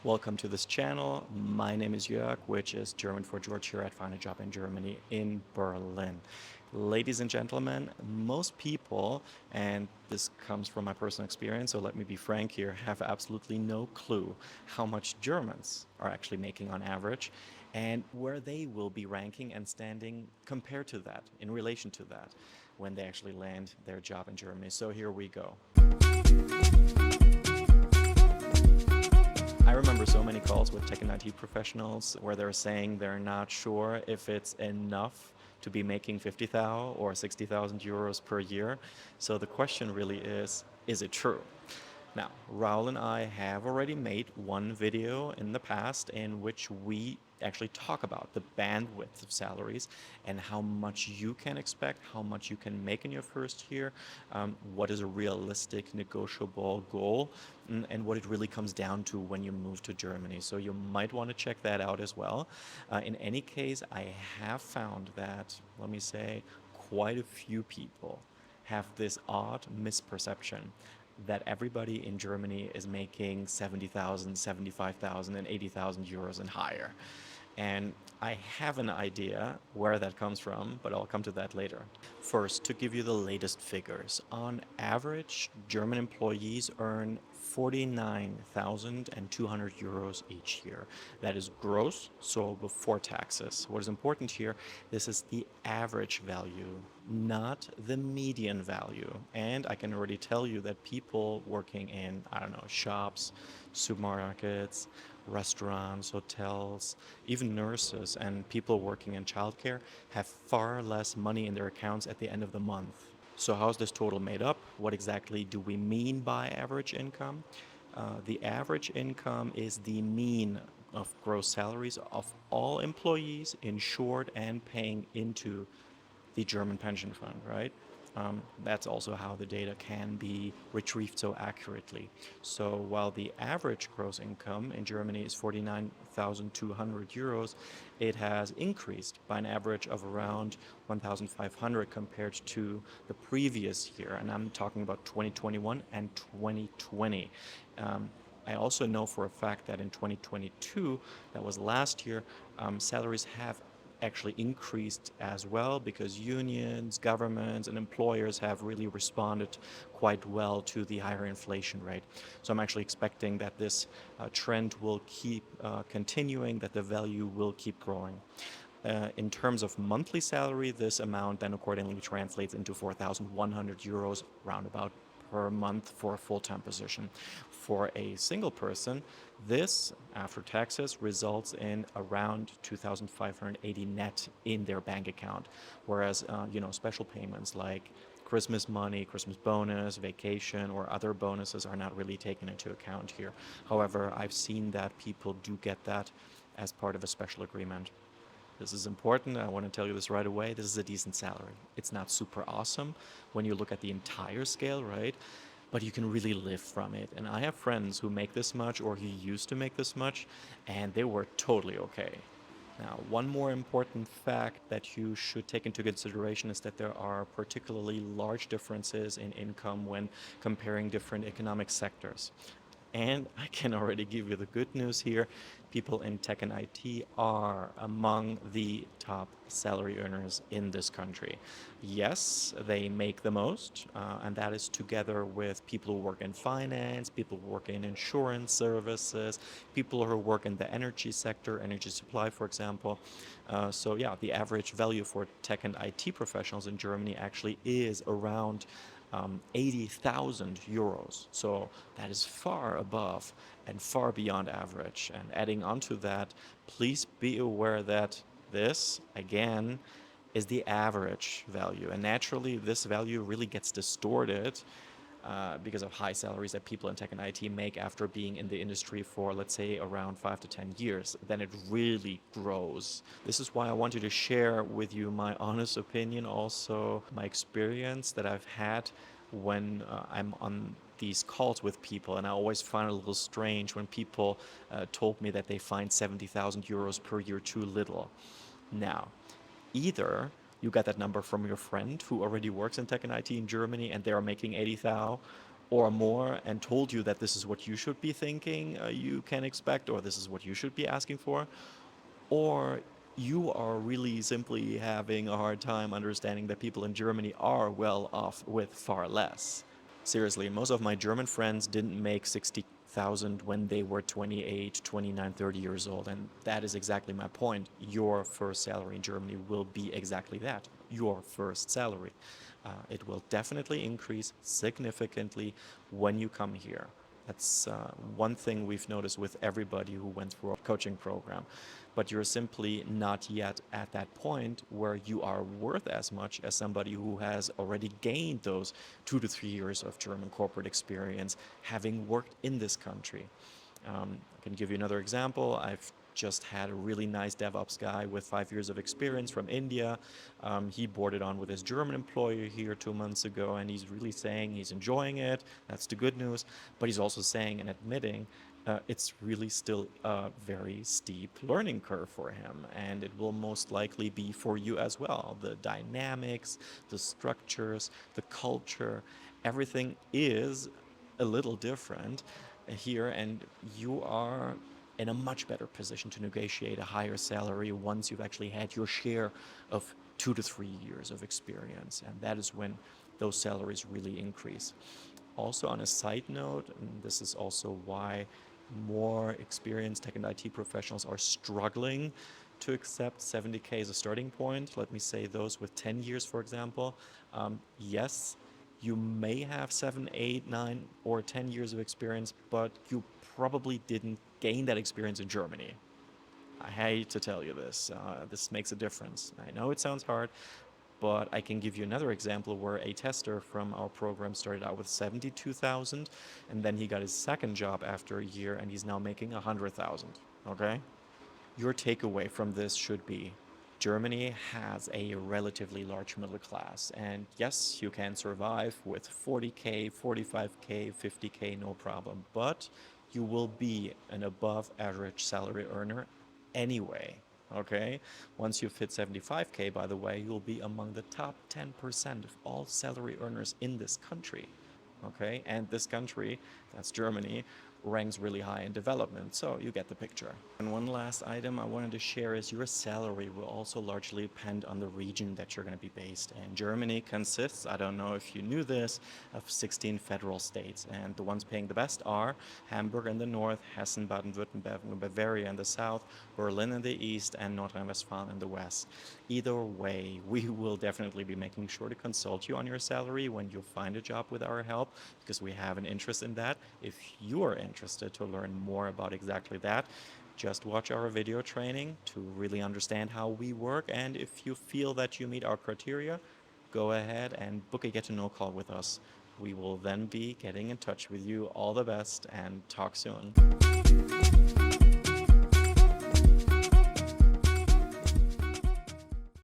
Welcome to this channel. My name is Jörg, which is German for George here at Find a Job in Germany in Berlin. Ladies and gentlemen, most people, and this comes from my personal experience, so let me be frank here, have absolutely no clue how much Germans are actually making on average and where they will be ranking and standing compared to that, in relation to that, when they actually land their job in Germany. So here we go. I remember so many calls with tech and IT professionals where they're saying they're not sure if it's enough to be making 50,000 or 60,000 euros per year. So the question really is it true? Now, Raul and I have already made one video in the past in which we actually talk about the bandwidth of salaries and how much you can expect, how much you can make in your first year, what is a realistic negotiable goal, and what it really comes down to when you move to Germany. So you might want to check that out as well. In any case, I have found that, let me say, quite a few people have this odd misperception that everybody in Germany is making 70,000, 75,000, and 80,000 euros and higher. And I have an idea where that comes from, but I'll come to that later. First, to give you the latest figures, on average, German employees earn 49,200 euros each year. That is gross, so before taxes. What is important here, this is the average value, not the median value. And I can already tell you that people working in, I don't know, shops, supermarkets, restaurants, hotels, even nurses and people working in childcare have far less money in their accounts at the end of the month. So how is this total made up? What exactly do we mean by average income? The average income is the mean of gross salaries of all employees insured and paying into the German pension fund, right? That's also how the data can be retrieved so accurately. So while the average gross income in Germany is 49,200 euros, it has increased by an average of around 1,500 compared to the previous year. And I'm talking about 2021 and 2020. I also know for a fact that in 2022, that was last year, salaries have actually increased as well because unions, governments, and employers have really responded quite well to the higher inflation rate. So I'm actually expecting that this trend will keep continuing, that the value will keep growing. In terms of monthly salary, this amount then accordingly translates into 4,100 euros roundabout per month for a full-time position. For a single person, this, after taxes, results in around 2,580 net in their bank account, whereas special payments like Christmas money, Christmas bonus, vacation, or other bonuses are not really taken into account here. However, I've seen that people do get that as part of a special agreement. This is important. I want to tell you this right away. This is a decent salary. It's not super awesome when you look at the entire scale, right? But you can really live from it. And I have friends who make this much or who used to make this much, and they were totally okay. Now, one more important fact that you should take into consideration is that there are particularly large differences in income when comparing different economic sectors. And I can already give you the good news here. People in tech and IT are among the top salary earners in this country. Yes, they make the most, and that is together with people who work in finance, people who work in insurance services, people who work in the energy sector, energy supply, for example. So yeah, the average value for tech and IT professionals in Germany actually is around 80,000 euros. So that is far above and far beyond average. And adding on to that, please be aware that this, again, is the average value. And naturally, this value really gets distorted because of high salaries that people in tech and IT make after being in the industry for, let's say, around 5 to 10 years. Then it really grows. This is why I wanted to share with you my honest opinion, also my experience that I've had when I'm on these calls with people. And I always find it a little strange when people told me that they find 70,000 euros per year too little. Now, either you got that number from your friend who already works in tech and IT in Germany and they are making 80,000, or more and told you that this is what you should be thinking you can expect, or this is what you should be asking for, or you are really simply having a hard time understanding that people in Germany are well off with far less. Seriously, most of my German friends didn't make 60,000 when they were 28, 29, 30 years old. And that is exactly my point. Your first salary in Germany will be exactly that, your first salary. It will definitely increase significantly when you come here. That's one thing we've noticed with everybody who went through our coaching program. But you're simply not yet at that point where you are worth as much as somebody who has already gained those 2 to 3 years of German corporate experience, having worked in this country. I can give you another example. I've just had a really nice DevOps guy with 5 years of experience from India. He boarded on with his German employer here 2 months ago, and he's really saying he's enjoying it. That's the good news. But he's also saying and admitting it's really still a very steep learning curve for him, and it will most likely be for you as well. The dynamics, the structures, the culture, everything is a little different here, and you are in a much better position to negotiate a higher salary once you've actually had your share of 2 to 3 years of experience, and that is when those salaries really increase. Also, on a side note, and this is also why more experienced tech and IT professionals are struggling to accept 70K as a starting point. Let me say those with 10 years, for example. Yes, you may have 7, 8, 9, or 10 years of experience, but you probably didn't gain that experience in Germany. I hate to tell you this. This makes a difference. I know it sounds hard, but I can give you another example where a tester from our program started out with 72,000, and then he got his second job after a year, and he's now making 100,000. Okay? Your takeaway from this should be Germany has a relatively large middle class, and yes, you can survive with 40K, 45K, 50K, no problem, but you will be an above average salary earner anyway. Okay? Once you've hit 75K, by the way, you'll be among the top 10% of all salary earners in this country. Okay? And this country, that's Germany, ranks really high in development, so you get the picture. And one last item I wanted to share is your salary will also largely depend on the region that you're going to be based in. Germany consists, I don't know if you knew this, of 16 federal states, and the ones paying the best are Hamburg in the north, Hessen, Baden-Württemberg, Bavaria in the south, Berlin in the east, and North Rhine-Westphalia in the west. Either way, we will definitely be making sure to consult you on your salary when you find a job with our help, because we have an interest in that. If you are interested to learn more about exactly that, just watch our video training to really understand how we work, and if you feel that you meet our criteria, go ahead and book a get-to-know call with us. We will then be getting in touch with you. All the best, and talk soon.